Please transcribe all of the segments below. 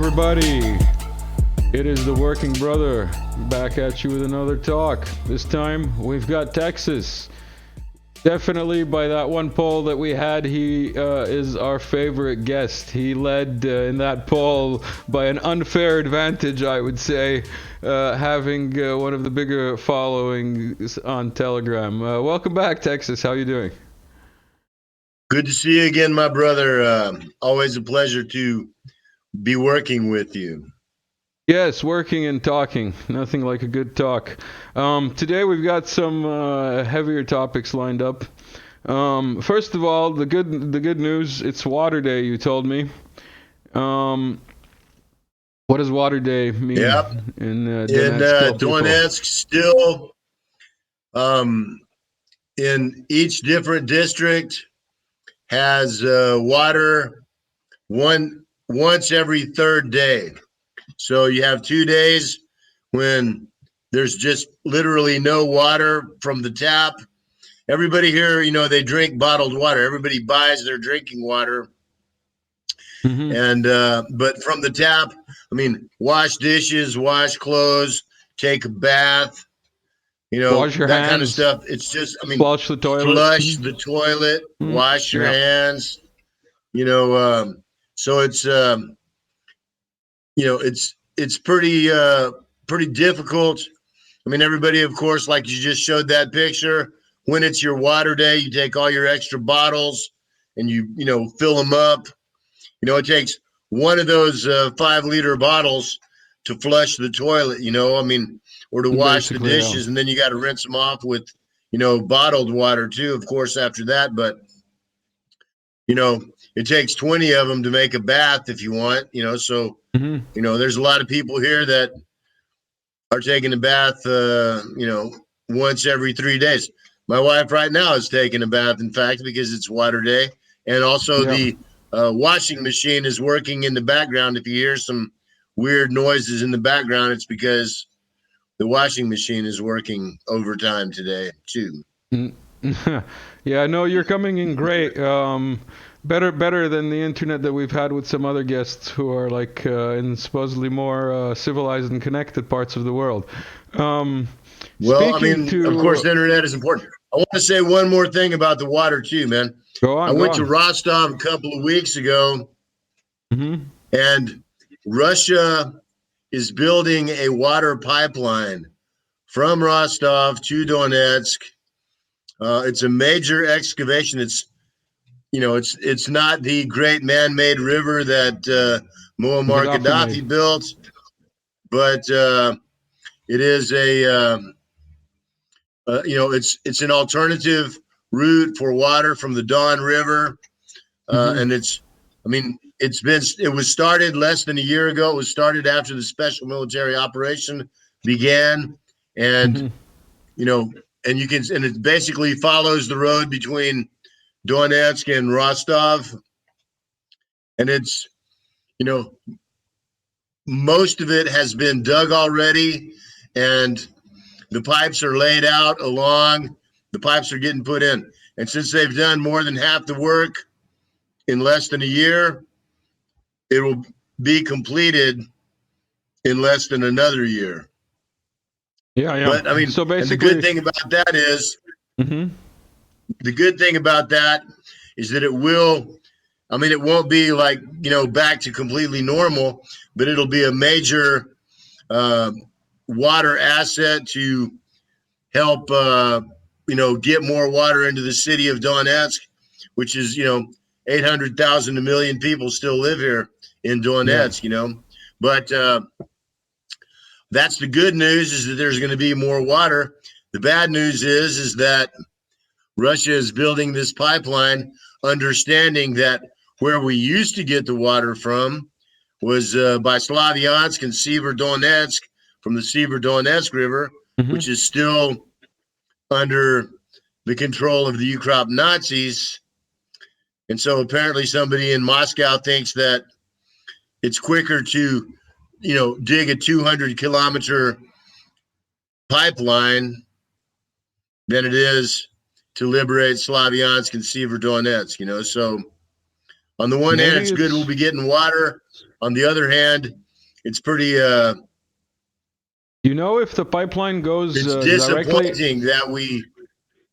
everybody? It is the Working Brother back at you with another talk. This time we've got Texas. Definitely by that one poll that we had, he is our favorite guest. He led in that poll by an unfair advantage, I would say, having one of the bigger followings on Telegram. Welcome back, Texas. How you doing? Good to see you again, my brother. Always a pleasure to be working with you. Yes, working and talking. Nothing like a good talk. Today we've got some heavier topics lined up. First of all, the good news. It's Water Day. You told me. What does Water Day mean in Donetsk? Donetsk, still in each different district has water once every third day. So you have 2 days when there's just literally no water from the tap. Everybody here, they drink bottled water. Everybody buys their drinking water. Mm-hmm. And but from the tap, wash dishes, wash clothes, take a bath, wash your that hands. kind of stuff. It's just, flush the toilet. Flush the toilet, wash your hands. So it's it's pretty difficult. Everybody, of course, like you just showed that picture, when it's your water day, you take all your extra bottles and you fill them up. It takes one of those 5-liter bottles to flush the toilet, or to wash the dishes. And then you got to rinse them off with, bottled water too, of course, after that. But, it takes 20 of them to make a bath if you want, so, there's a lot of people here that are taking a bath, once every 3 days. My wife right now is taking a bath, in fact, because it's Water Day. And also the washing machine is working in the background. If you hear some weird noises in the background, it's because the washing machine is working overtime today too. Yeah, no, you're coming in great. Better than the internet that we've had with some other guests who are like in supposedly more civilized and connected parts of the world. Of course, the internet is important. I want to say one more thing about the water too, man. I went to Rostov a couple of weeks ago, and Russia is building a water pipeline from Rostov to Donetsk. It's a major excavation. It's not the great man-made river that Muammar Gaddafi built, but it is it's an alternative route for water from the Don River, and it was started less than a year ago. It was started after the special military operation began, and and it basically follows the road between Donetsk and Rostov, and it's most of it has been dug already, and the pipes are laid out along. The pipes are getting put in, and since they've done more than half the work in less than a year, it will be completed in less than another year. Yeah. But so basically, and the good thing about that is, that it will. It won't be like back to completely normal, but it'll be a major water asset to help get more water into the city of Donetsk, which is 800,000 to 1 million people still live here in Donetsk. But that's the good news, is that there's going to be more water. The bad news is that Russia is building this pipeline, understanding that where we used to get the water from was by Slavyansk and Severodonetsk, from the Severodonetsk River, which is still under the control of the Ukraine Nazis. And so apparently somebody in Moscow thinks that it's quicker to, dig a 200-kilometer pipeline than it is to liberate Slavyansk and Severodonetsk, So on the one hand, it's good we'll be getting water. on the other hand, it's pretty. You know, if the pipeline goes it's directly, disappointing that we.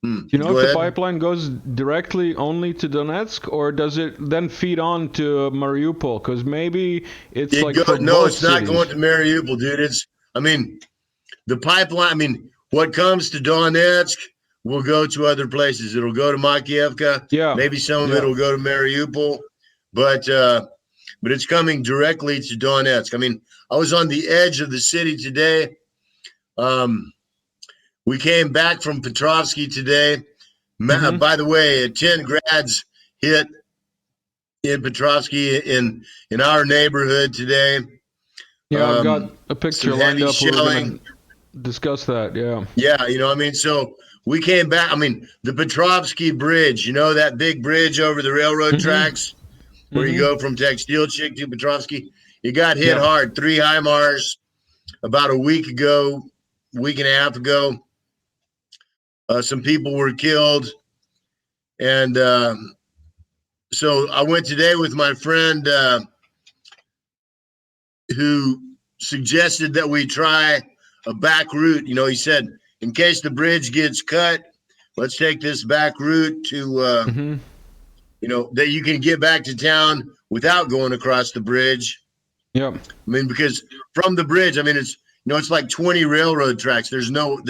You know, if the pipeline goes directly only to Donetsk, or does it then feed on to Mariupol? Because maybe it's like for no, both it's not cities. going to Mariupol, dude. The pipeline. I mean, what comes to Donetsk will go to other places. It'll go to Makiivka. Yeah. Maybe some of it will go to Mariupol, but it's coming directly to Donetsk. I mean, I was on the edge of the city today. We came back from Petrovsky today. By the way, 10 grads hit in Petrovsky in our neighborhood today. Yeah, I've got a picture lined up. We're going to discuss that. Yeah. Yeah, so we came back. I mean, the Petrovsky Bridge, that big bridge over the railroad tracks where you go from Textilchik to Petrovsky, it got hit hard. 3 HIMARS about a week and a half ago. Some people were killed. And so I went today with my friend who suggested that we try a back route. He said, in case the bridge gets cut, let's take this back route to, that you can get back to town without going across the bridge. Yeah. I mean, because from the bridge, I mean, it's like 20 railroad tracks. There's no,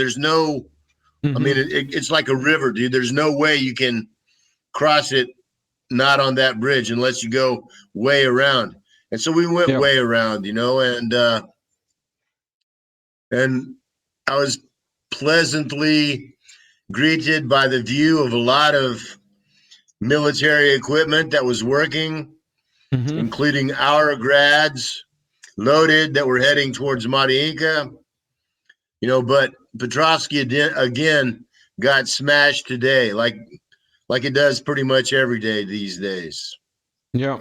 I mean, it's like a river, dude. There's no way you can cross it not on that bridge unless you go way around. And so we went way around, and I was pleasantly greeted by the view of a lot of military equipment that was working, including our grads loaded that were heading towards Mariinka, but Petrovsky again got smashed today, like it does pretty much every day these days. Yeah.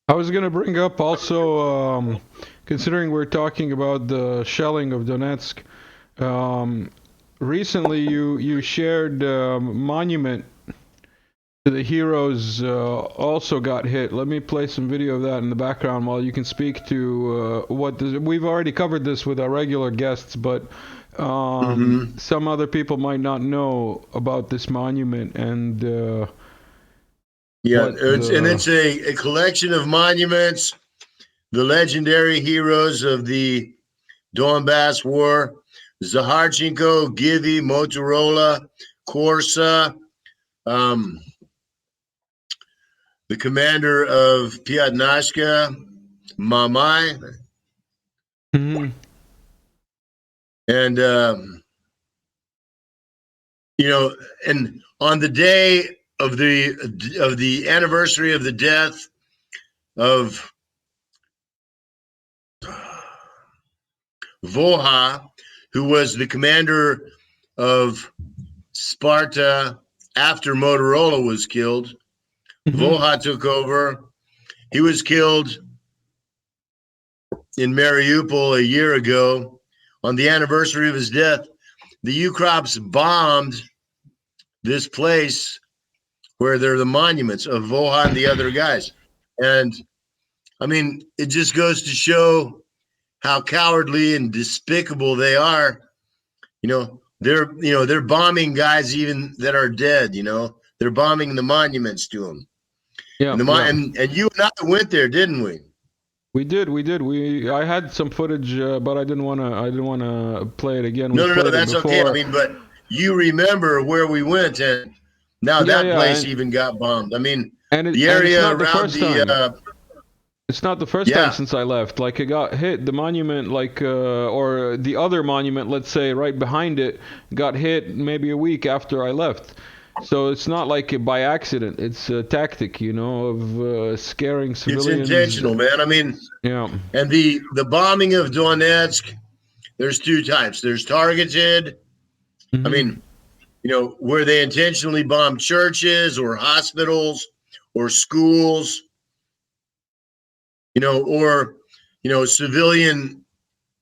I was going to bring up also, considering we're talking about the shelling of Donetsk, recently you shared monument to the heroes also got hit. Let me play some video of that in the background while you can speak to we've already covered this with our regular guests, but some other people might not know about this monument and it's a collection of monuments, the legendary heroes of the Donbass War: Zaharchenko, Givy, Motorola, Korsa, the commander of Piatnashka, Mamai, and and on the day of the anniversary of the death of Voha, who was the commander of Sparta after Motorola was killed. Voha took over. He was killed in Mariupol a year ago. On the anniversary of his death, the Ukrops bombed this place where there are the monuments of Voha and the other guys. And I mean, it just goes to show how cowardly and despicable they are. They're bombing guys even that are dead. They're bombing the monuments to them. Yeah. And you and I went there, didn't we? We did. I had some footage, but I didn't want to play it again. No, that's okay. I mean, but you remember where we went, and now that place even got bombed. I mean, the area around it's not the first time since I left. Like, it got hit. The monument, or the other monument, let's say, right behind it, got hit maybe a week after I left. So it's not like by accident. It's a tactic, of scaring civilians. It's intentional, man. I mean, And the bombing of Donetsk, there's 2 types. There's targeted. I mean, where they intentionally bomb churches or hospitals or schools, or civilian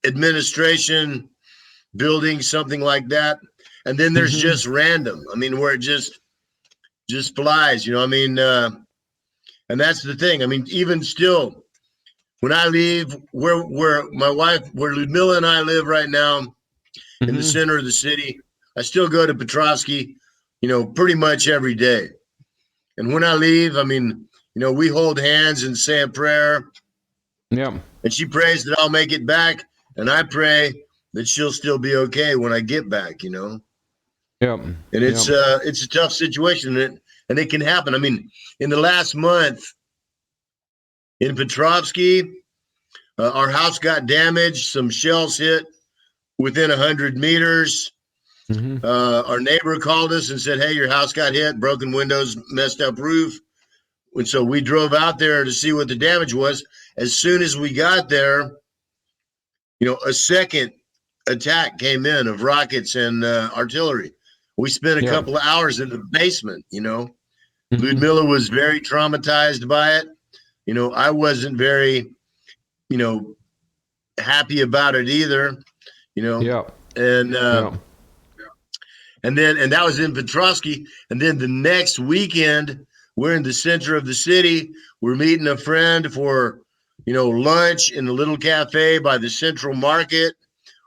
administration buildings, something like that. And then there's just random. I mean, where it just flies, I mean, and And that's the thing. I mean, even still, when I leave where my wife, where Ludmila and I live right now, in the center of the city, I still go to Petrovsky, pretty much every day. And when I leave, I mean, we hold hands and say a prayer. Yeah. And she prays that I'll make it back, and I pray that she'll still be okay when I get back. Yeah. And it's a tough situation, and it can happen. I mean, in the last month in Petrovsky, our house got damaged. Some shells hit within 100 meters. Our neighbor called us and said, "Hey, your house got hit, broken windows, messed up roof." And so we drove out there to see what the damage was. As soon as we got there, a second attack came in of rockets and artillery. We spent a couple of hours in the basement. Ludmila was very traumatized by it. I wasn't very, happy about it either. And that was in Petrovsky. And then the next weekend, we're in the center of the city. We're meeting a friend for, lunch in a little cafe by the Central Market,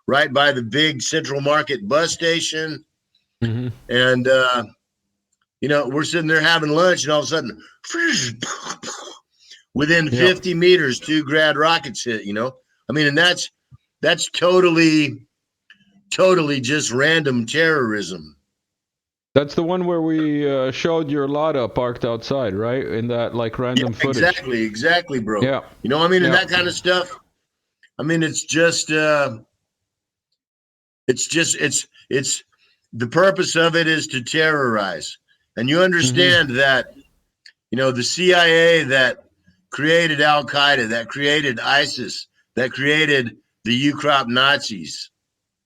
right by the big Central Market bus station. And, we're sitting there having lunch, and all of a sudden, within 50 meters, 2 Grad rockets hit, I mean, and that's totally just random terrorism. That's the one where we showed your Lada parked outside, right? In that random footage. Exactly, bro. Yeah. I mean, and that kind of stuff. I mean, it's the purpose of it is to terrorize. And you understand that, the CIA that created Al Qaeda, that created ISIS, that created the UCROP Nazis.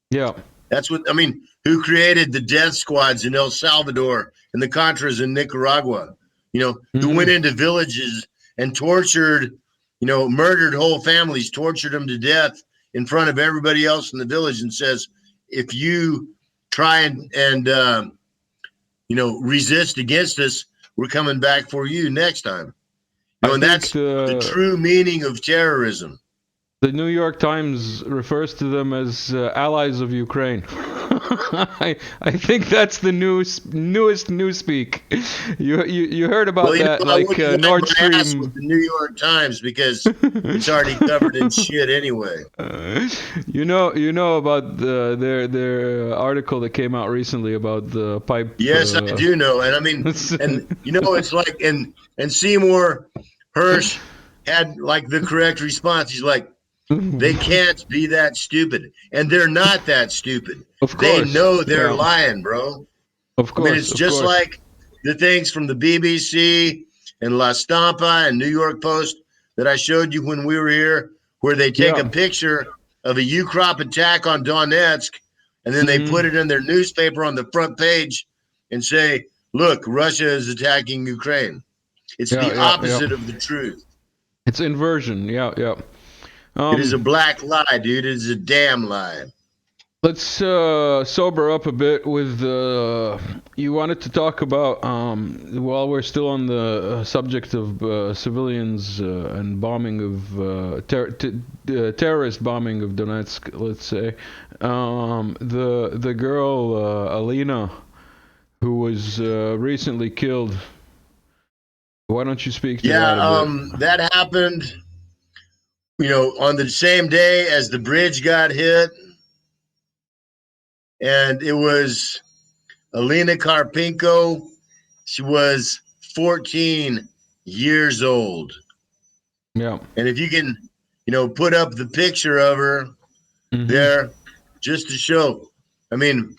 Yeah. That's what, I mean, who created the death squads in El Salvador and the Contras in Nicaragua, who went into villages and tortured, murdered whole families, tortured them to death in front of everybody else in the village, and says, if you try and resist against us, we're coming back for you next time. And that's the true meaning of terrorism. The New York Times refers to them as allies of Ukraine. I think that's the newest newspeak. You heard about that, Nord Stream. With the New York Times, because it's already covered in shit anyway. You know about their article that came out recently about the pipe. Yes, I do know, and I mean, and it's like, and Seymour Hersh had the correct response. He's like, they can't be that stupid, and they're not that stupid. Of course, they know they're lying, bro. Of course, I mean, it's just like the things from the BBC and La Stampa and New York Post that I showed you when we were here, where they take a picture of a UCROP attack on Donetsk, and then they put it in their newspaper on the front page and say, "Look, Russia is attacking Ukraine." It's the opposite of the truth. It's inversion. It is a black lie, dude. It is a damn lie. Let's sober up a bit with you wanted to talk about, while we're still on the subject of civilians and bombing of terrorist bombing of Donetsk, let's say, the girl Alina, who was recently killed. Why don't you speak to that a bit? That happened, on the same day as the bridge got hit. And it was Alina Karpenko. She was 14 years old. Yeah. And if you can, put up the picture of her there just to show, I mean,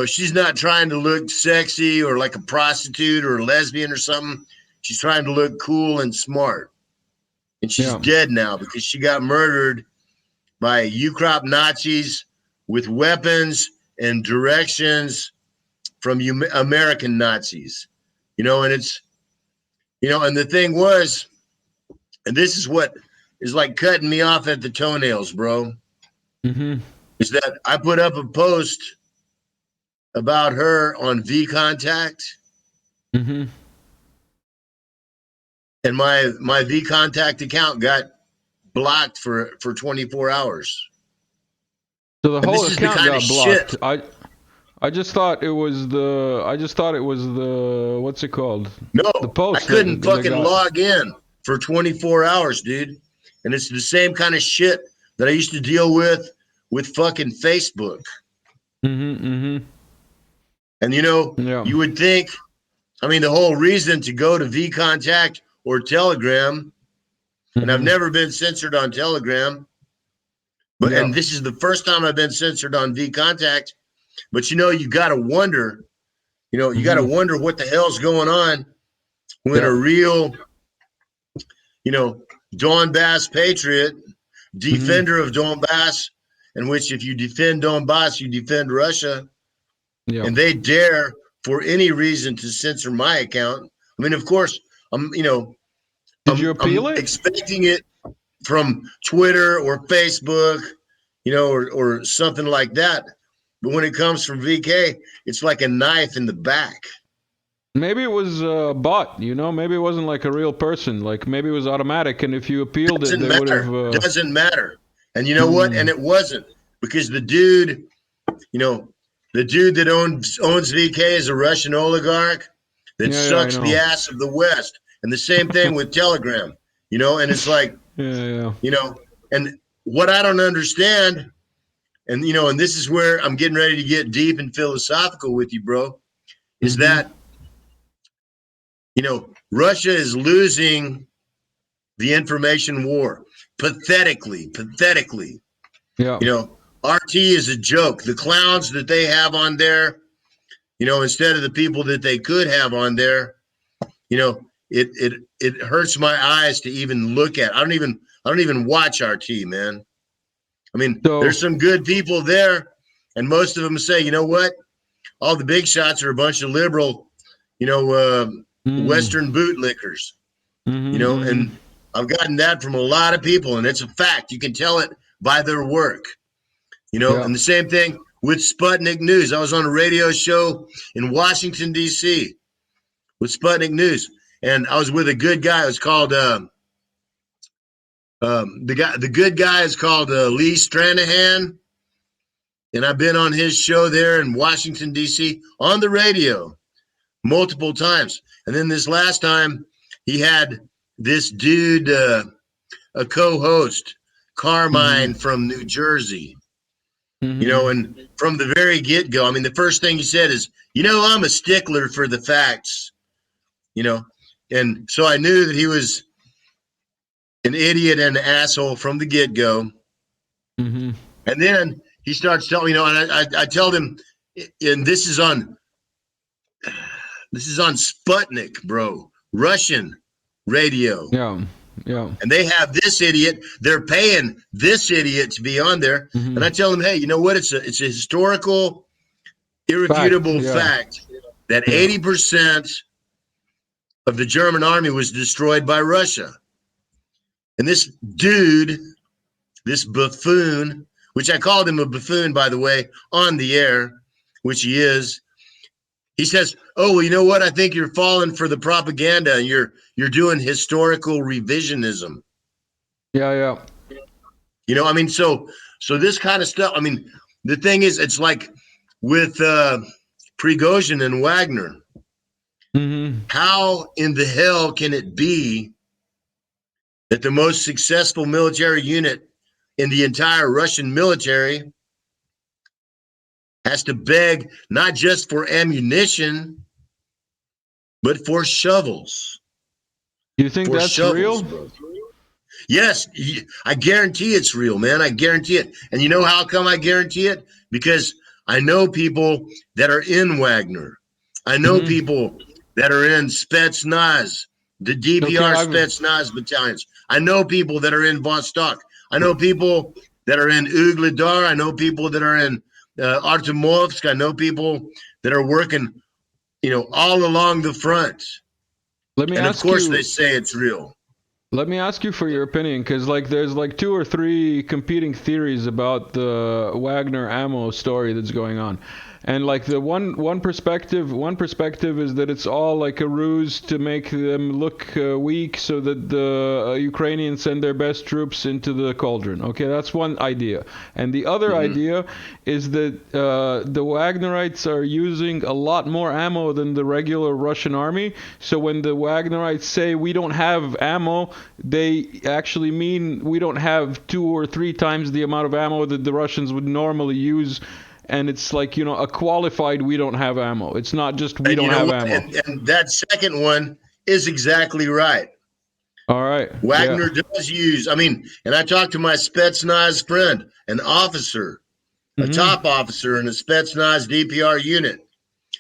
she's not trying to look sexy or like a prostitute or a lesbian or something. She's trying to look cool and smart. And she's dead now because she got murdered by UCROP Nazis with weapons and directions from American Nazis. And it's, and the thing was, and this is what is like cutting me off at the toenails, bro, is that I put up a post about her on V Contact, Mm-hmm. And my VContact account got blocked for 24 hours. So the And whole this is the account kind of got blocked. shit. I just thought it was the what's it called? No, The I post couldn't that fucking got. log in for 24 hours, dude. And it's the same kind of shit that I used to deal with fucking Facebook. Mm-hmm. Mm-hmm. And Yeah. you would think, I mean, the whole reason to go to VContact or Telegram, and I've never been censored on Telegram, but and this is the first time I've been censored on VContact. But you got to wonder, you got to wonder what the hell's going on when a real, Donbass patriot, defender of Donbass, in which if you defend Donbass, you defend Russia, and they dare for any reason to censor my account. I mean, of course, Did you appeal I'm it? expecting it from Twitter or Facebook, or something like that. But when it comes from VK, it's like a knife in the back. Maybe it was a bot, Maybe it wasn't like a real person. Like maybe it was automatic, and if you appealed it, they would have. Doesn't matter. And you know what? And it wasn't, because the dude that owns VK is a Russian oligarch that sucks the ass of the West. And the same thing with Telegram, and it's like, and what I don't understand, and this is where I'm getting ready to get deep and philosophical with you, bro, is that, Russia is losing the information war pathetically. Yeah. RT is a joke. The clowns that they have on there, instead of the people that they could have on there, it hurts my eyes to even look at. I don't even watch RT, man. I mean, there's some good people there, and most of them say, you know what? All the big shots are a bunch of liberal, Western bootlickers, and I've gotten that from a lot of people, and it's a fact. You can tell it by their work, and the same thing with Sputnik News. I was on a radio show in Washington, D.C. with Sputnik News, and I was with a good guy. It was called the good guy is called Lee Stranahan, and I've been on his show there in Washington, D.C. on the radio multiple times. And then this last time, he had this dude, a co-host, Carmine from New Jersey. And from the very get-go, I mean, the first thing he said is, I'm a stickler for the facts, and so I knew that he was an idiot and an asshole from the get-go. And then he starts telling, and I told him, and this is on Sputnik, bro, Russian radio. Yeah. And they have this idiot. They're paying this idiot to be on there. And I tell them, hey, you know what? It's a historical, irrefutable fact that 80% of the German army was destroyed by Russia. And this dude, this buffoon, which I called him a buffoon, by the way, on the air, which he is. He says, "Oh, well, you know what? I think you're falling for the propaganda, and you're doing historical revisionism." Yeah. I mean, so this kind of stuff. I mean, the thing is, it's like with Prigozhin and Wagner. How in the hell can it be that the most successful military unit in the entire Russian military has to beg not just for ammunition, but for shovels? You think that's real? Bro. Yes, I guarantee it's real, man. I guarantee it. And you know how come I guarantee it? Because I know people that are in Wagner. I know people that are in Spetsnaz, the DPR Spetsnaz battalions. I know people that are in Vostok. I know people that are in Ugledar. I know people that are in Artemovsk. I know people that are working, all along the front. And of course they say it's real. Let me ask you for your opinion, because there's 2 or 3 competing theories about the Wagner ammo story that's going on. And like the one perspective is that it's all like a ruse to make them look weak, so that the Ukrainians send their best troops into the cauldron. Okay, that's one idea. And the other idea is that the Wagnerites are using a lot more ammo than the regular Russian army. So when the Wagnerites say we don't have ammo, they actually mean we don't have 2 or 3 times the amount of ammo that the Russians would normally use. And it's like, a qualified we don't have ammo. It's not just we don't have ammo. And that second one is exactly right. All right. Wagner does use, and I talked to my Spetsnaz friend, an officer, a top officer in a Spetsnaz DPR unit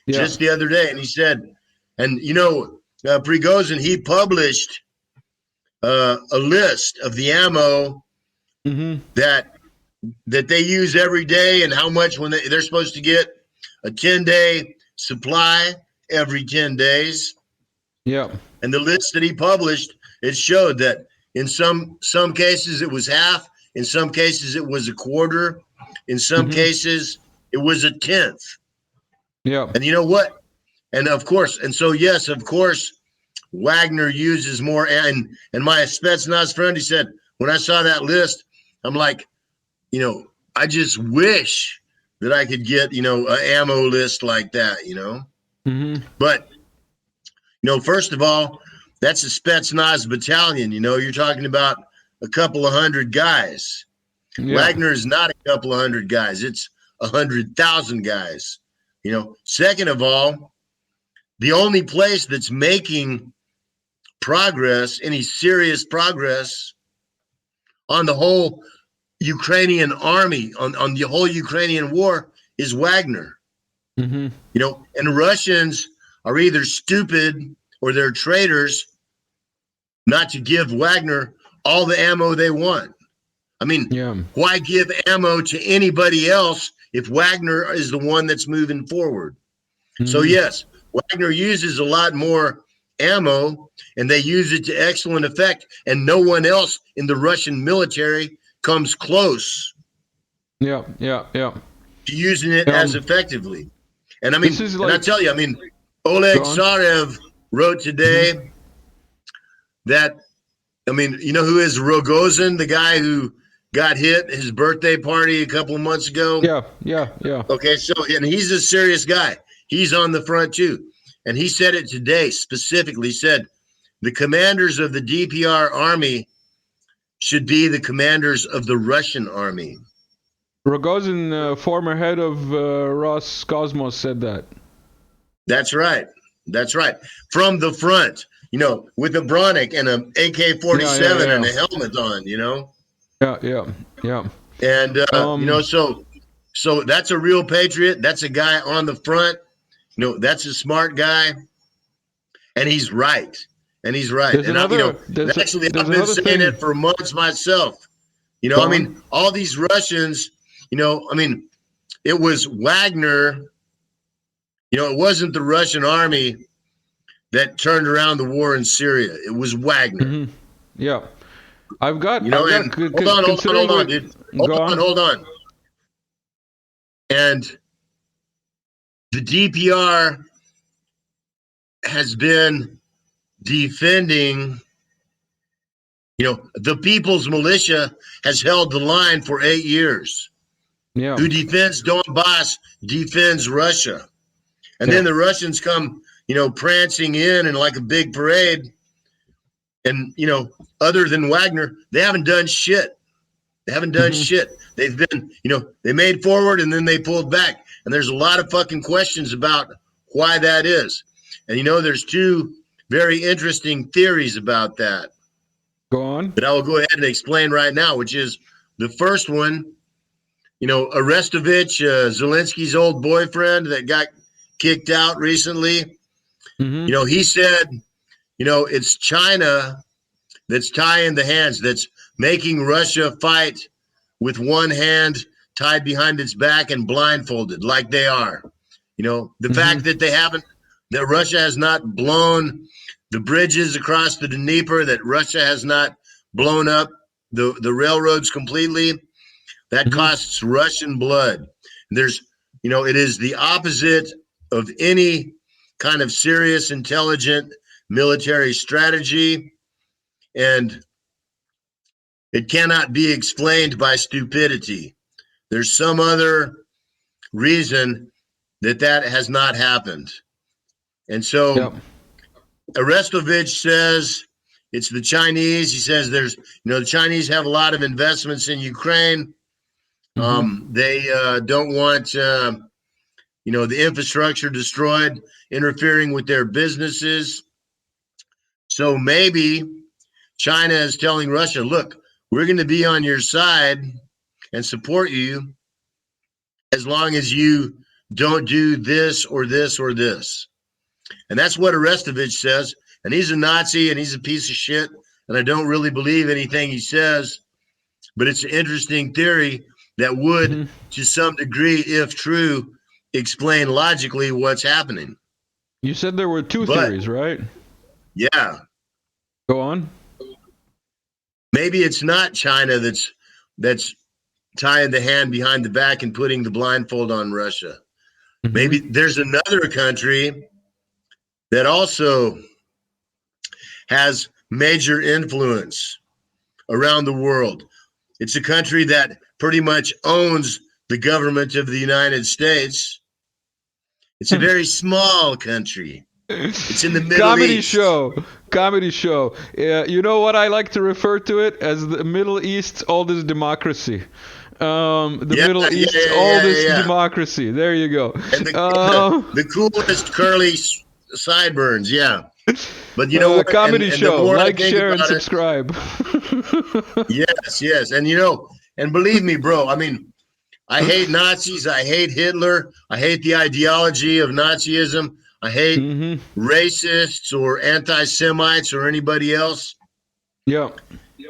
just the other day. And he said, and Prigozhin, he published a list of the ammo that they use every day, and how much when they're supposed to get a 10-day supply every 10 days. Yeah. And the list that he published, it showed that in some cases it was half, in some cases it was a quarter, in some cases it was a tenth. Yeah. And you know what? And of course, yes, of course, Wagner uses more. And my Spetsnaz friend, he said, when I saw that list, I'm like, I just wish that I could get, an ammo list like that, But, first of all, that's a Spetsnaz battalion. You're talking about a couple of hundred guys. Yeah. Wagner is not a couple of hundred guys. It's 100,000 guys. Second of all, the only place that's making progress, any serious progress on the whole Ukrainian army, on the whole Ukrainian war, is Wagner. And Russians are either stupid or they're traitors not to give Wagner all the ammo they want. Why give ammo to anybody else if Wagner is the one that's moving forward? So yes, Wagner uses a lot more ammo, and they use it to excellent effect, and no one else in the Russian military comes close to using it as effectively. And and I tell you, Oleg Sarev wrote today that, you know who is Rogozin, the guy who got hit his birthday party a couple of months ago? Yeah. Okay, and he's a serious guy. He's on the front too. And he said it today specifically, said the commanders of the DPR army should be the commanders of the Russian army. Rogozin, former head of Roscosmos, said that. That's right. From the front, with a Bronick and an AK-47 and a helmet on, Yeah. And, so that's a real patriot. That's a guy on the front. That's a smart guy. And he's right. And I've been saying it for months myself. All these Russians, it was Wagner. It wasn't the Russian army that turned around the war in Syria. It was Wagner. Yeah. Hold on, dude. Hold on. And the DPR has been defending, the People's Militia has held the line for 8 years. Yeah. Who defends Donbass defends Russia. And then the Russians come, prancing in and like a big parade. And, other than Wagner, they haven't done shit. Shit. They've been, they made forward and then they pulled back. And there's a lot of fucking questions about why that is. And, there's 2 very interesting theories about that. Go on. That I will go ahead and explain right now, which is the first one, Arestovich, Zelensky's old boyfriend that got kicked out recently. He said, it's China that's tying the hands, that's making Russia fight with one hand tied behind its back and blindfolded like they are. The fact that that Russia has not blown the bridges across the Dnieper, that Russia has not blown up the railroads completely, that costs Russian blood. There's it is the opposite of any kind of serious, intelligent military strategy, and it cannot be explained by stupidity. There's some other reason that has not happened. And so Arestovich says it's the Chinese. He says the Chinese have a lot of investments in Ukraine. They don't want, the infrastructure destroyed, interfering with their businesses. So maybe China is telling Russia, look, we're going to be on your side and support you as long as you don't do this or this or this. And that's what Arestovich says. And he's a Nazi and he's a piece of shit. And I don't really believe anything he says. But it's an interesting theory that would, to some degree, if true, explain logically what's happening. You said there were two theories, right? Yeah. Go on. Maybe it's not China that's tying the hand behind the back and putting the blindfold on Russia. Maybe there's another country that also has major influence around the world. It's a country that pretty much owns the government of the United States. It's a very small country. It's in the Middle East. Comedy show. You know what I like to refer to it as the Middle East's oldest democracy. Middle East's oldest democracy. There you go. And the coolest curly sideburns. Yeah. But you know what? Comedy show. Like, share, and subscribe. Yes. And believe me, bro, I mean, I hate Nazis. I hate Hitler. I hate the ideology of Nazism. I hate racists or anti-Semites or anybody else. Yeah.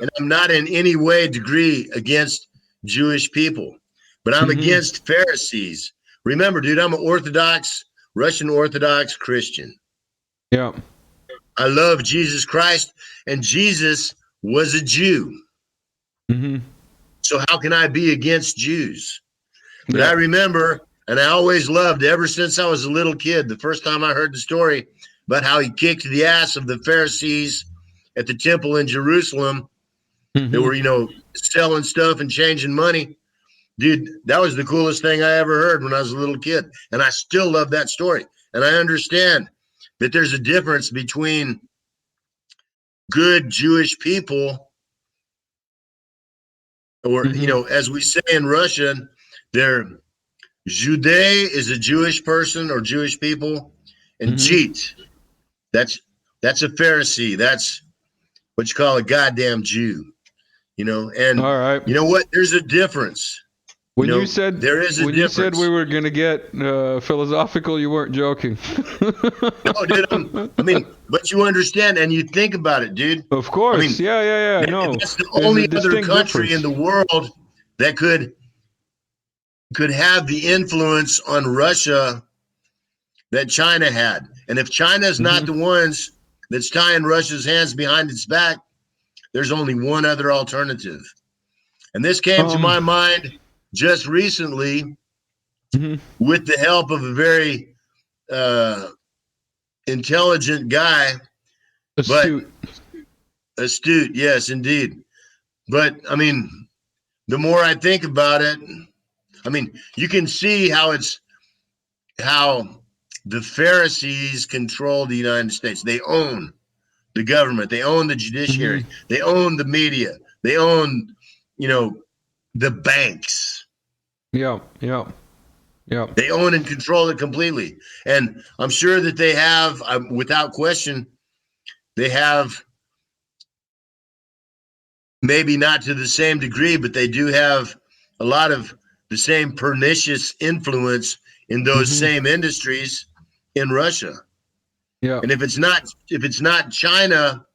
And I'm not in any way degree against Jewish people, but I'm against Pharisees. Remember, dude, I'm an Russian Orthodox Christian. Yeah. I love Jesus Christ, and Jesus was a Jew. So how can I be against Jews? But I remember, and I always loved, ever since I was a little kid, the first time I heard the story about how he kicked the ass of the Pharisees at the temple in Jerusalem. They were, selling stuff and changing money. Dude, that was the coolest thing I ever heard when I was a little kid. And I still love that story. And I understand that there's a difference between good Jewish people, or, as we say in Russian, they're Jude is a Jewish person or Jewish people, and Jit, that's a Pharisee. That's what you call a goddamn Jew, And all right. You know what? There's a difference. When you said there is a difference. You said we were going to get philosophical, you weren't joking. No, dude. But you understand and you think about it, dude. Of course. Yeah. No. That's the only other country in the world that could have the influence on Russia that China had. And if China's not the ones that's tying Russia's hands behind its back, there's only one other alternative. And this came to my mind just recently with the help of a very intelligent guy. Astute, yes, indeed. But, the more I think about it, you can see how the Pharisees control the United States. They own the government. They own the judiciary. They own the media. They own, the banks. Yeah. They own and control it completely. And I'm sure that they have, without question, they have, maybe not to the same degree, but they do have a lot of the same pernicious influence in those same industries in Russia. Yeah. And if it's not China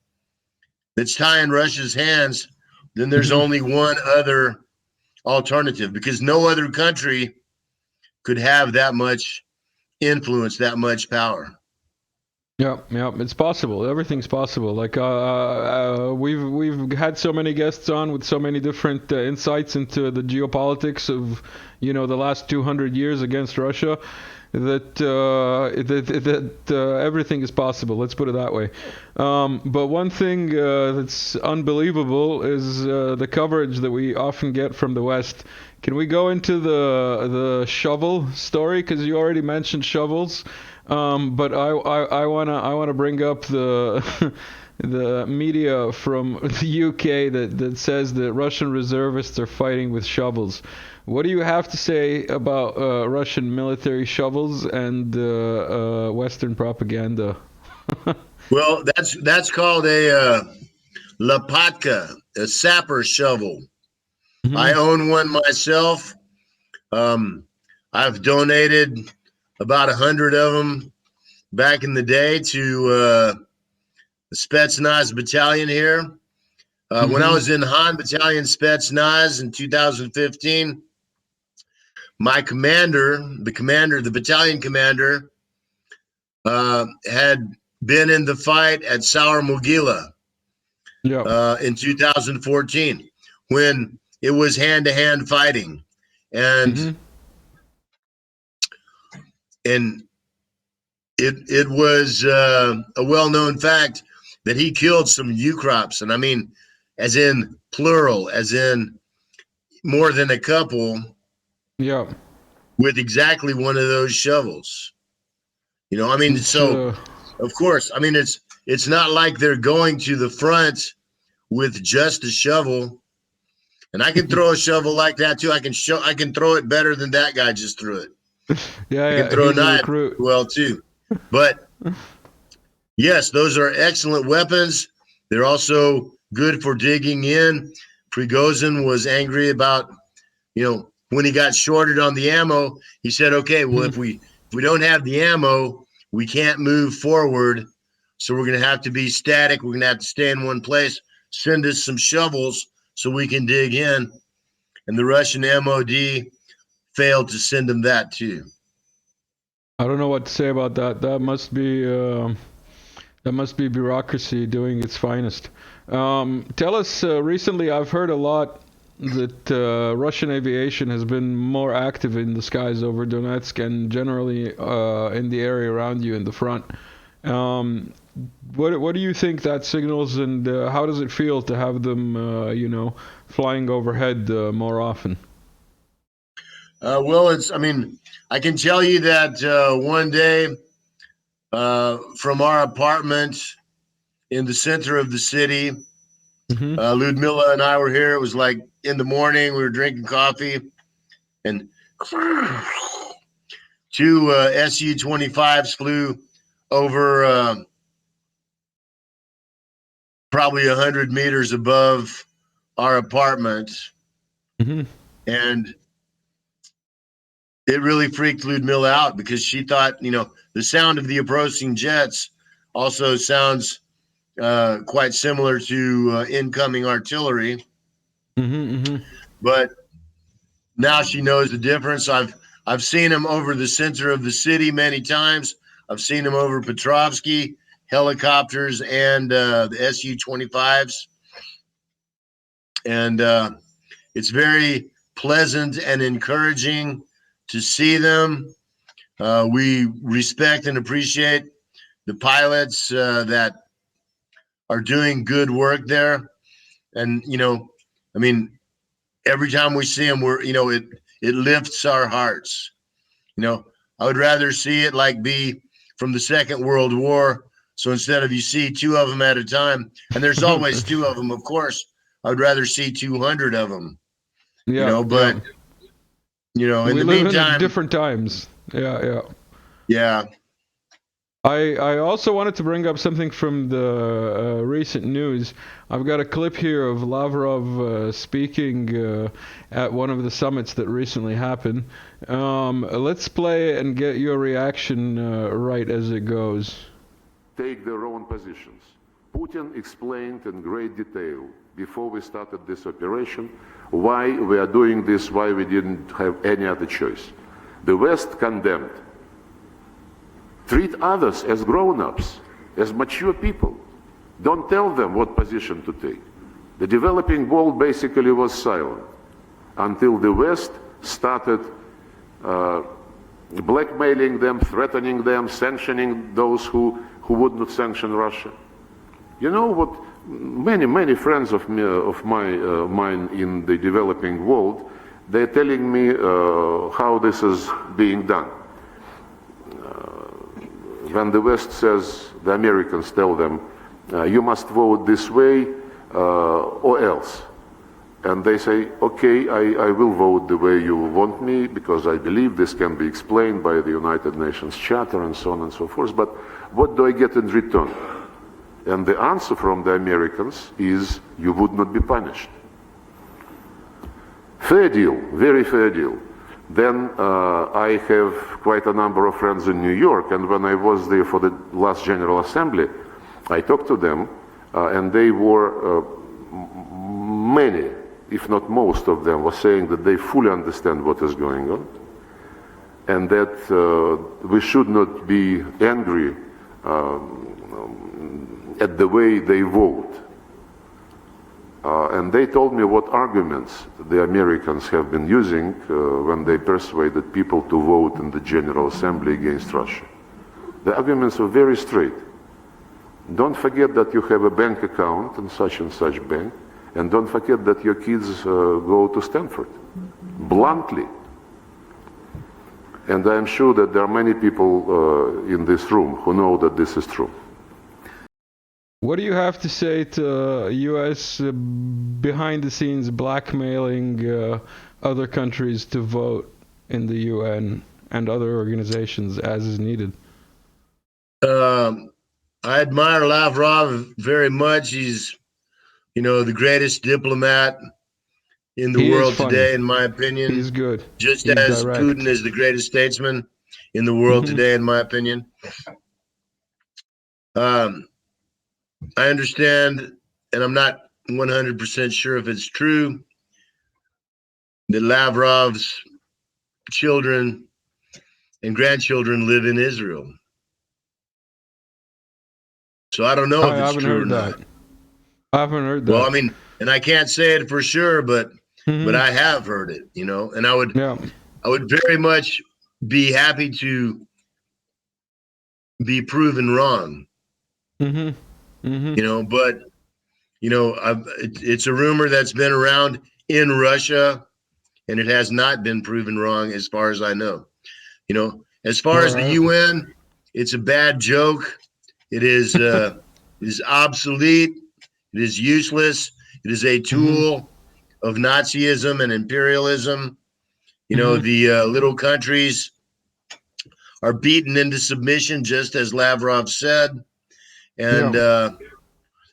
that's tying Russia's hands, then there's only one other alternative, because no other country could have that much influence, that much power. Yeah, yeah, it's possible. Everything's possible. Like we've had so many guests on with so many different insights into the geopolitics of, the last 200 years against Russia, that everything is possible. Let's put it that way. But one thing that's unbelievable is the coverage that we often get from the West. Can we go into the shovel story? Because you already mentioned shovels. But I wanna bring up the the media from the UK that says that Russian reservists are fighting with shovels. What do you have to say about Russian military shovels and Western propaganda? Well, that's called a Lapatka, a sapper shovel. I Mm-hmm. own one myself. I've donated about 100 of them back in the day to the Spetsnaz battalion here. When I Mm-hmm. was in Han Battalion Spetsnaz in 2015, my commander, the battalion commander, had been in the fight at Sour Mogila Yeah. in 2014 when it was hand-to-hand fighting. And Mm-hmm. and it was a well-known fact that he killed some Ukrops, and I mean, as in plural, as in more than a couple, Yeah. with exactly one of those shovels. I mean, It's so of course, I mean it's not like they're going to the front with just a shovel. And I can throw a shovel like that too. I can throw it better than that guy just threw it. yeah, I can yeah. throw a He's a knife recruit. well too. But yes, those are excellent weapons. They're also good for digging in. Prigozhin was angry about, when he got shorted on the ammo, he said, okay, well, if we don't have the ammo, we can't move forward. So we're going to have to be static. We're going to have to stay in one place. Send us some shovels so we can dig in. And the Russian MOD failed to send them that too. I don't know what to say about that. That must be bureaucracy doing its finest. Tell us, recently I've heard a lot that Russian aviation has been more active in the skies over Donetsk and generally in the area around you in the front. Um, what do you think that signals, and how does it feel to have them, flying overhead more often? Well, I mean, I can tell you that one day from our apartment in the center of the city, Mm-hmm. Ludmilla and I were here. It was like in the morning. We were drinking coffee, and two Su-25s flew over probably 100 meters above our apartment, Mm-hmm. and it really freaked Ludmilla out because she thought, the sound of the approaching jets also sounds quite similar to incoming artillery. Mm-hmm. Mm-hmm. But now she knows the difference. I've seen them over the center of the city many times. I've seen them over Petrovsky helicopters and the Su-25s, and it's very pleasant and encouraging to see them. We respect and appreciate the pilots that are doing good work there. And, I mean, every time we see them, it lifts our hearts. I would rather see it like be from the Second World War. So instead of you see two of them at a time, and there's always two of them, of course, I would rather see 200 of them, Yeah, but, yeah. in We the live in meantime, different times. Yeah, yeah. yeah. I also wanted to bring up something from the recent news. I've got a clip here of Lavrov speaking at one of the summits that recently happened. Let's play it and get your reaction right as it goes. Take their own positions. Putin explained in great detail before we started this operation why we are doing this, why we didn't have any other choice. The West condemned. Treat others as grown-ups. as mature people. Don't tell them what position to take. The developing world basically was silent until the West started blackmailing them, threatening them, sanctioning those who would not sanction Russia. You know what? Many friends of mine in the developing world, they're telling me how this is being done. When the West says, the Americans tell them, you must vote this way or else. And they say, okay, I will vote the way you want me because I believe this can be explained by the United Nations Charter and so on and so forth, but what do I get in return? And the answer from the Americans is, you would not be punished. Fair deal, very fair deal. Then I have quite a number of friends in New York, and when I was there for the last General Assembly, I talked to them, and they were, many, if not most of them, were saying that they fully understand what is going on, and that we should not be angry at the way they vote. And they told me what arguments the Americans have been using when they persuaded people to vote in the General Assembly against Russia. The arguments are very straight. Don't forget that you have a bank account in such and such bank, and don't forget that your kids go to Stanford. Bluntly. And I am sure that there are many people in this room who know that this is true. What do you have to say to U.S. behind the scenes blackmailing other countries to vote in the UN and other organizations as is needed? I admire Lavrov very much. He's, the greatest diplomat in the world today, in my opinion. He's good. Just as Putin is the greatest statesman in the world today, in my opinion. I understand, and I'm not 100% sure if it's true, that Lavrov's children and grandchildren live in Israel. So I don't know if it's true or not. I haven't heard that. Well, I mean, and I can't say it for sure, but I have heard it, and I would very much be happy to be proven wrong. But it's a rumor that's been around in Russia, and it has not been proven wrong as far as I know. As far as the UN, it's a bad joke. It is obsolete. It is useless. It is a tool of Nazism and imperialism. The little countries are beaten into submission, just as Lavrov said. And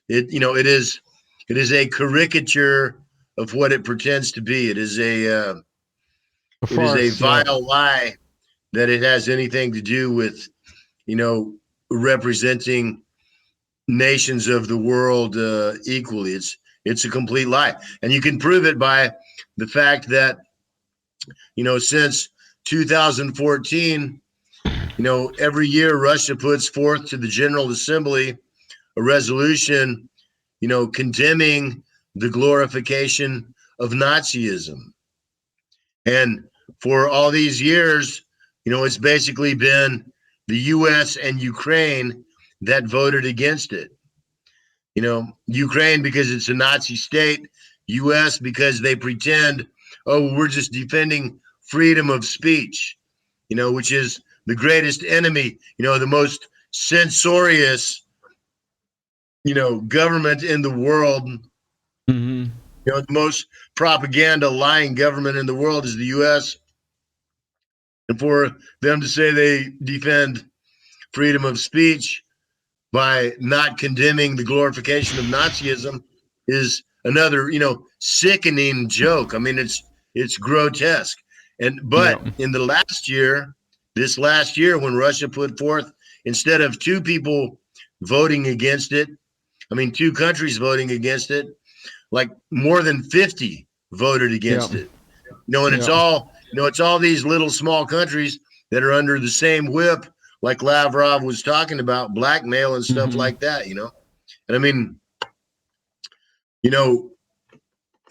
it is a caricature of what it pretends to be. It is a vile lie that it has anything to do with representing nations of the world equally. It's a complete lie, and you can prove it by the fact that since 2014. Every year Russia puts forth to the General Assembly a resolution, condemning the glorification of Nazism. And for all these years, it's basically been the U.S. and Ukraine that voted against it. Ukraine because it's a Nazi state, U.S. because they pretend, we're just defending freedom of speech, which is the greatest enemy, the most censorious, government in the world. The most propaganda lying government in the world is the U.S. And for them to say they defend freedom of speech by not condemning the glorification of Nazism is another, sickening joke. I mean, it's grotesque. But in the this last year, when Russia put forth, instead of two people voting against it, two countries voting against it, like more than 50 voted against it. And it's all, it's all these little small countries that are under the same whip like Lavrov was talking about, blackmail and stuff like that, And I mean,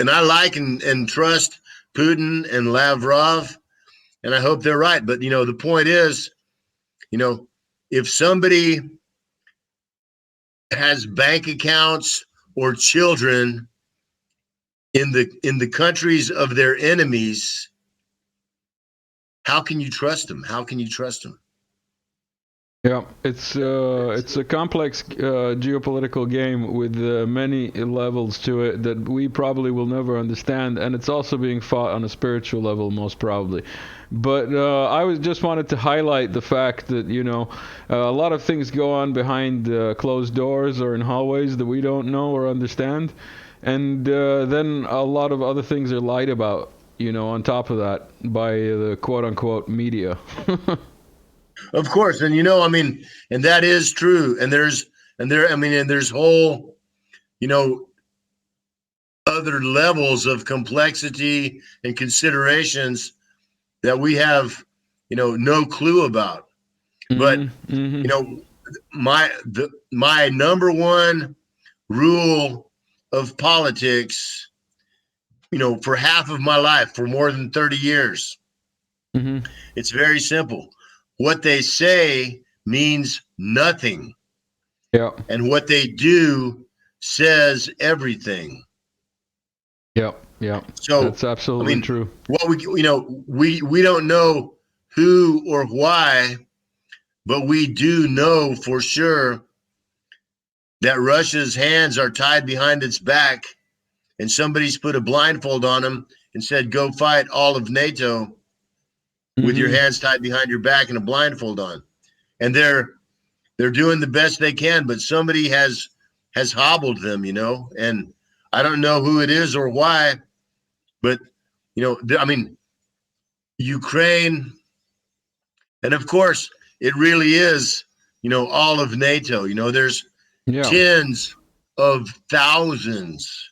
and I like and trust Putin and Lavrov, and I hope they're right. But, the point is, if somebody has bank accounts or children in the countries of their enemies, how can you trust them? How can you trust them? Yeah, it's a complex geopolitical game with many levels to it that we probably will never understand, and it's also being fought on a spiritual level, most probably. But I just wanted to highlight the fact that a lot of things go on behind closed doors or in hallways that we don't know or understand, and then a lot of other things are lied about, on top of that by the quote-unquote media. Of course, and and that is true. And there's whole, other levels of complexity and considerations that we have, no clue about. But my number one rule of politics, for half of my life, for more than 30 years, it's very simple. What they say means nothing. Yeah. And what they do says everything. Yeah. Yeah. So that's absolutely true. What we don't know who or why, but we do know for sure that Russia's hands are tied behind its back, and somebody's put a blindfold on them and said, "Go fight all of NATO with your hands tied behind your back and a blindfold on." And they're doing the best they can, but somebody has hobbled them, and I don't know who it is or why, but Ukraine, and of course it really is, all of NATO. There's tens of thousands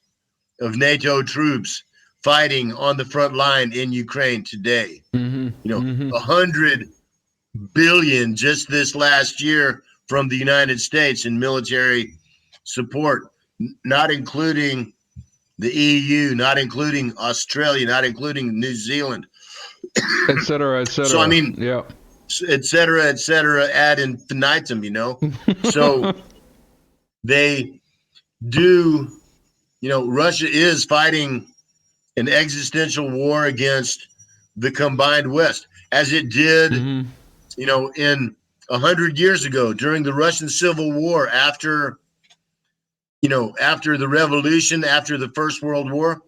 of NATO troops fighting on the front line in Ukraine today. 100 billion just this last year from the United States in military support, not including the EU, not including Australia, not including New Zealand, et cetera, et cetera. So et cetera, ad infinitum, So they do, Russia is fighting an existential war against the combined West, as it did, in 100 years ago during the Russian Civil War, after the revolution, after the First World War.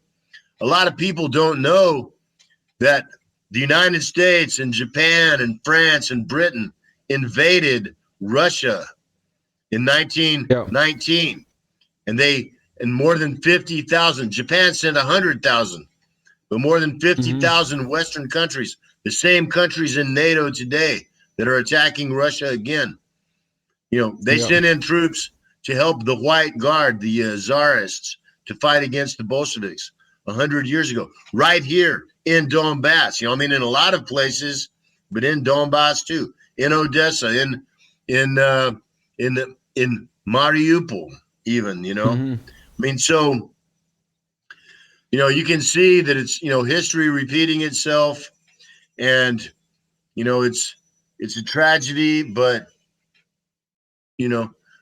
A lot of people don't know that the United States and Japan and France and Britain invaded Russia in 1919, and more than 50,000. Japan sent 100,000, but more than 50,000 Western countries, the same countries in NATO today that are attacking Russia again. They sent in troops to help the White Guard, the Tsarists, to fight against the Bolsheviks 100 years ago, right here in Donbass. In a lot of places, but in Donbass too, in Odessa, in Mariupol, even. So you can see that it's history repeating itself, and it's a tragedy, but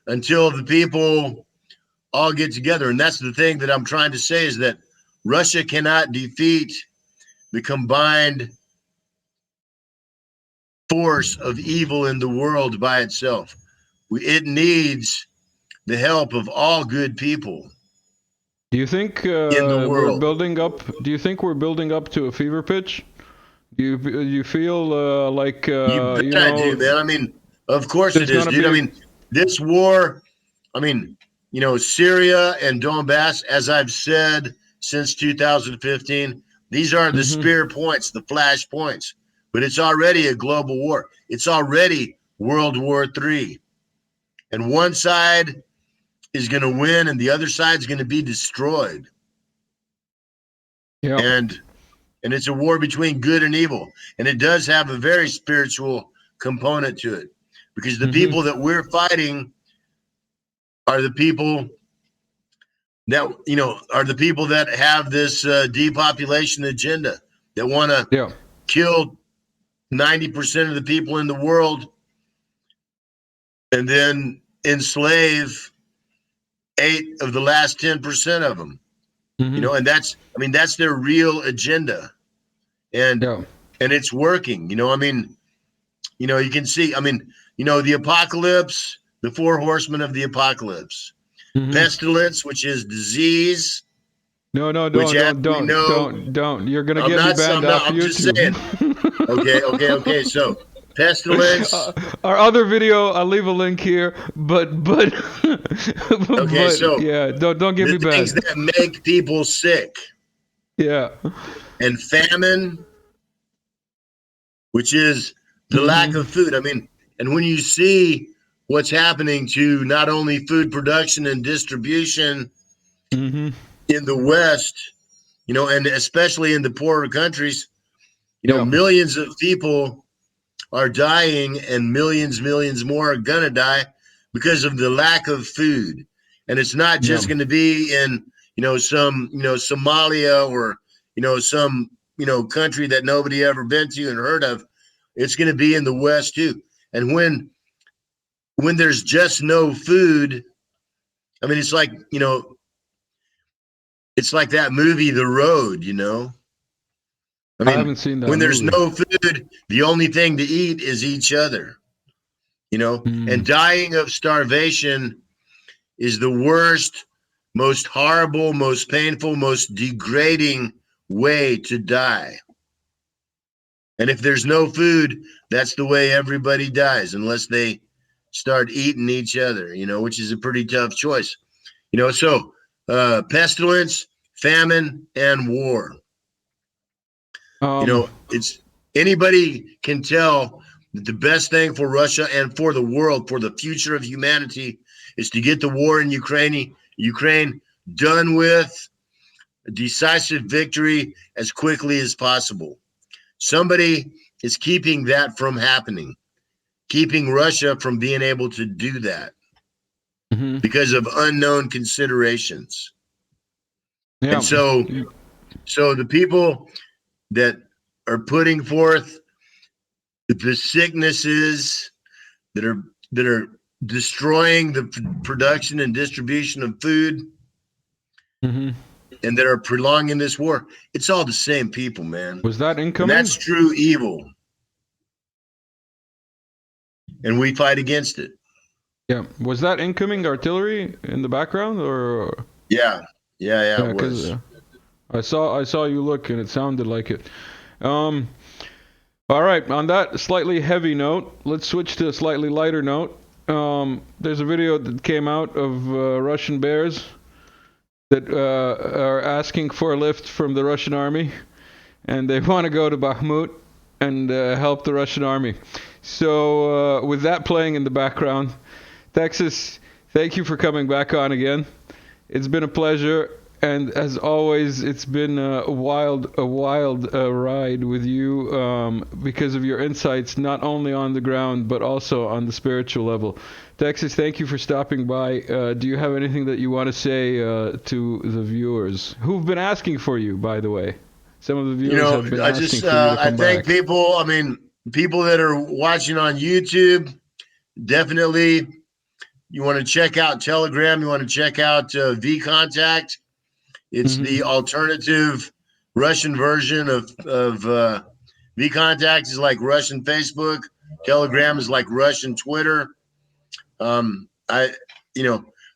until the people all get together. And that's the thing that I'm trying to say, is that Russia cannot defeat the combined force of evil in the world by itself. It needs the help of all good people. Do you think in the world. we're building up? Do you think we're building up to a fever pitch? Do you feel like I do, man. Of course it is, dude. This war, Syria and Donbass, as I've said since 2015, these are the spear points, the flash points. But it's already a global war. It's already World War III. And one side is going to win and the other side is going to be destroyed. Yeah. And it's a war between good and evil. And it does have a very spiritual component to it. because the people that we're fighting are the people that, are the people that have this depopulation agenda, that want to kill 90% of the people in the world and then enslave 8 of the last 10% of them. And that's their real agenda. And it's working. You can see, the apocalypse, the 4 horsemen of the apocalypse. Pestilence, which is disease. No, don't. You're gonna get me banned off YouTube. Just saying. Okay. So, pestilence. Our other video, I'll leave a link here. But okay, so yeah, don't get me banned. Things that make people sick. Yeah. And famine, which is the lack of food. And when you see what's happening to not only food production and distribution in the West, and especially in the poorer countries, millions of people are dying, and millions more are gonna die because of the lack of food. And it's not just going to be in some Somalia or some country that nobody ever been to and heard of. It's going to be in the West too. And when there's just no food, it's like it's like that movie The Road. I haven't seen that. When there's no food, the only thing to eat is each other. And dying of starvation is the worst, most horrible, most painful, most degrading way to die. And if there's no food, that's the way everybody dies, unless they start eating each other, which is a pretty tough choice. So pestilence, famine, and war. It's anybody can tell that the best thing for Russia and for the world, for the future of humanity, is to get the war in Ukraine done with, a decisive victory as quickly as possible. Somebody is keeping that from happening, keeping Russia from being able to do that because of unknown considerations. Yeah. And so the people that are putting forth the sicknesses that are destroying the production and distribution of food, and that are prolonging this war, it's all the same people, man. Was that incoming? And that's true evil, and we fight against it. Yeah. Was that incoming artillery in the background, or? Yeah, it was. I saw you look, and it sounded like it. All right, on that slightly heavy note, let's switch to a slightly lighter note. There's a video that came out of Russian bears that are asking for a lift from the Russian army, and they want to go to Bakhmut and help the Russian army. So with that playing in the background, Texas, thank you for coming back on again. It's been a pleasure. And as always, it's been a wild ride with you because of your insights, not only on the ground, but also on the spiritual level. Texas, thank you for stopping by. Do you have anything that you want to say to the viewers who've been asking for you, by the way? Some of the viewers have been asking for you to come I thank back. people, people that are watching on YouTube, definitely you want to check out Telegram, you want to check out VContact. It's the alternative Russian version of VContact is like Russian Facebook. Telegram is like Russian Twitter. I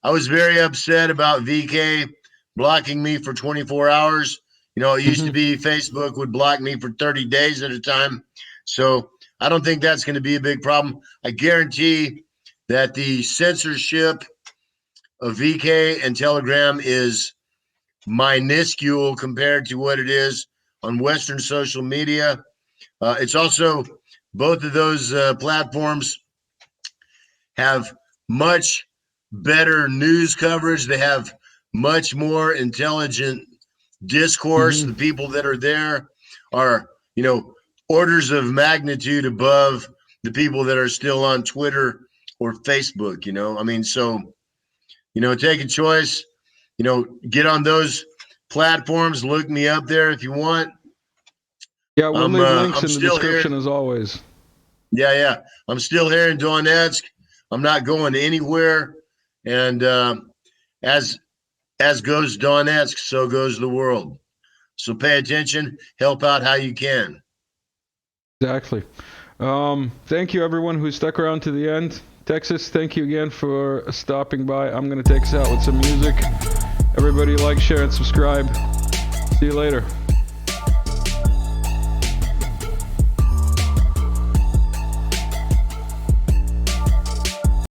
was very upset about VK blocking me for 24 hours. It used to be Facebook would block me for 30 days at a time. So I don't think that's going to be a big problem. I guarantee that the censorship of VK and Telegram is minuscule compared to what it is on Western social media. It's also, both of those platforms have much better news coverage. They have much more intelligent discourse. The people that are there are, orders of magnitude above the people that are still on Twitter or Facebook, I mean, so, take a choice, get on those platforms, look me up there if you want. Yeah, we'll leave links in the description as always. Yeah. I'm still here in Donetsk. I'm not going anywhere. And as goes Donetsk, so goes the world. So pay attention, help out how you can. Exactly. Thank you, everyone who stuck around to the end. Texas, thank you again for stopping by. I'm going to take us out with some music. Everybody like, share, and subscribe. See you later.